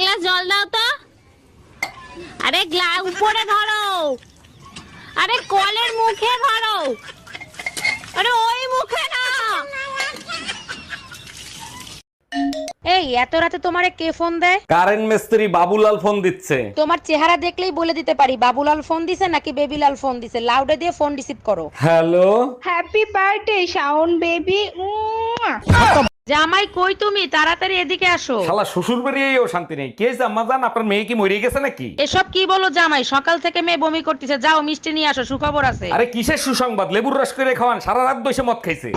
Glass জল দাও তো। আরে গ্লাস উপরে ধরো, আরে কলের মুখে ধরো, আরে ওই মুখে না। এই এত রাতে তোমারে কে ফোন দেয়? কারেন্ট মিস্ত্রি বাবুলাল ফোন দিচ্ছে। তোমার চেহারা দেখলেই বলে দিতে পারি বাবুলাল ফোন দিছে নাকি বেবিলাল ফোন দিছে। লাউডে দিয়ে ফোন রিসিভ করো। Hello, happy birthday Shaon baby. জামাই কই তুমি? তাড়াতাড়ি এদিকে আসো। শালা শ্বশুর বাড়িয়েও শান্তি নেই। কে জাম্মা জান, আপনার মেয়ে কি মরে গেছে নাকি? এসব কি বলো জামাই? সকাল থেকে মেয়ে বমি করতেছে, যাও মিষ্টি নিয়ে আসো, সুখবর আছে। আরে কিসের সুসংবাদ? লেবুর রস করে খাওয়ান, সারা রাত বসে মদ খাইছে।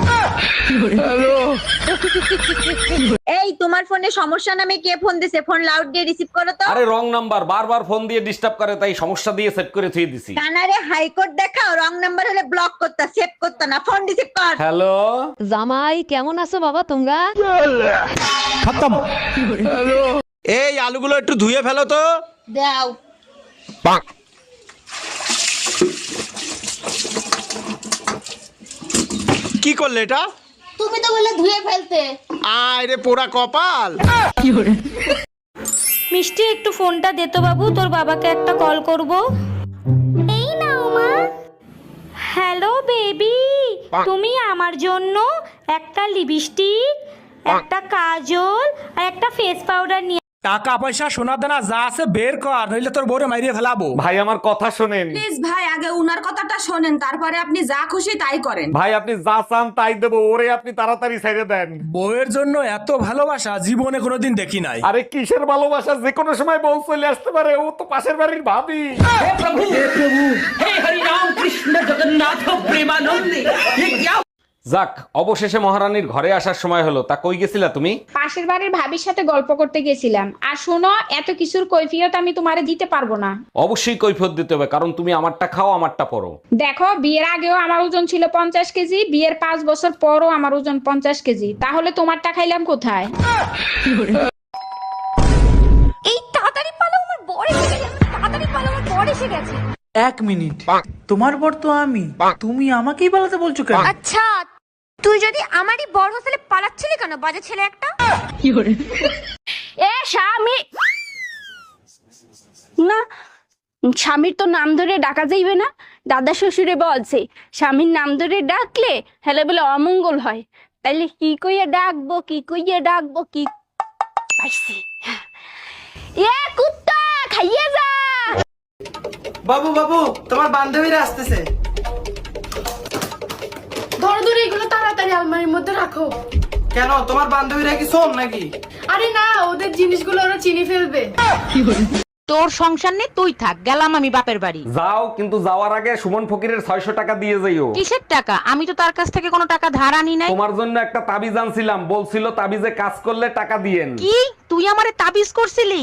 এই তোমার ফোনে সমস্যা নামে কে ফোন দিছে? ফোন লাউড দিয়ে রিসিভ করো তো। আরে রং নাম্বার, বারবার ফোন দিয়ে ডিস্টার্ব করে, তাই সমস্যা দিয়ে সেট করে থুই দিছি। কানারে হাইকোর্ট দেখাও, রং নাম্বার হলে ব্লক করতা, সেভ করতা না, ফোন রিসিভ কর। হ্যালো, জামাই কেমন আছো বাবা তোমরা? এই আলুগুলো একটু ধুয়ে ফেলো তো। দাও। কি করলে এটা? তুমি তো বলে ধুয়ে ফেলতে। আয় রে পোড়া কপাল। মিষ্টি একটু ফোনটা দে তো বাবু, তোর বাবাকে একটা কল করব। এই নাও মা। হ্যালো বেবি, তুমি আমার জন্য একটা লিপস্টিক, একটা কাজল আর একটা ফেস পাউডার নিয়ে। টাকা পয়সা সোনা দানা যা আছে বের কর, নইলে তোর বউরে মাইরিয়ে ফেলাবো। ভাই আমার কথা শোনেন। প্লিজ ভাই, আগে উনার কথাটা শোনেন, তারপরে আপনি যা খুশি তাই করেন। ভাই আপনি যা চান তাই দেবো, ওরে আপনি তাড়াতাড়ি ছেড়ে দেন। বউয়ের জন্য এত ভালোবাসা জীবনে কোনোদিন দেখি নাই। আরে কিসের ভালোবাসা? যে কোনো সময় বউ চলে আসতে পারে, ও তো পাশের বাড়ির ভাবি। যাক, অবশেষে মহারানীর ঘরে আসার সময় হলো। তা কই গেছিলা তুমি? পাশের বাড়ির ভাবির সাথে গল্প করতে গেছিলাম। আর শোনো, এত কিছুর কৈফিয়ত আমি তোমারে দিতে পারবো না। অবশ্যই কৈফিয়ত দিতে হবে, কারণ তুমি আমারটা খাও আমারটা পরো। দেখো, বিয়ের আগেও আমার ওজন ছিল 50 কেজি, বিয়ের 5 বছর পরও আমার ওজন 50 কেজি। তাহলে তোমারটা খাইলাম কোথায়? এই তাড়াতাড়ি পালো, আমার বর এসে গেছে। তাড়াতাড়ি পালো, আমার বর এসে গেছে। 1 মিনিট, তোমার বর তো আমি, তুমি আমাকেই পালাতে বলছো কেন? আচ্ছা, তুই যদি আমারই বর হোস্টেলে পালাচ্ছিলি কেন, বাজে ছেলে একটা? এ স্বামী না, স্বামীর তো নাম ধরে ডাকা যাইবে না। দাদা শ্বশুরে বলছে স্বামীর নাম ধরে ডাকলে হেলে বলে অমঙ্গল হয়। তাইলে কি কইয়া ডাকবো, কি কইয়া ডাকবো, কি পাইছি? এ কুত্তা, খাইয়ে যা। বাবু বাবু, তোমার বান্ধবীরা আসতেছে। ধরো ধরো, এগুলো তাড়াতাড়ি আলমারির মধ্যে রাখো। কেন, তোমার বান্ধবীরা কি শোন নাকি? আরে না, ওদের জিনিসগুলো ওরা চিনি ফেলবে। তোর সংসার নেই, তুই থাক, গেলাম আমি বাপের বাড়ি। যাও, কিন্তু যাওয়ার আগে সুমন ফকিরের 600 টাকা দিয়ে যাইও। কিসের টাকা? আমি তো তার কাছ থেকে কোনো টাকা ধার আনি নাই। তোমার জন্য একটা তাবিজ আনছিলাম, বলছিল তাবিজে কাজ করলে টাকা দিয়েন। কি? তুই আমারে তাবিজ করছিলি?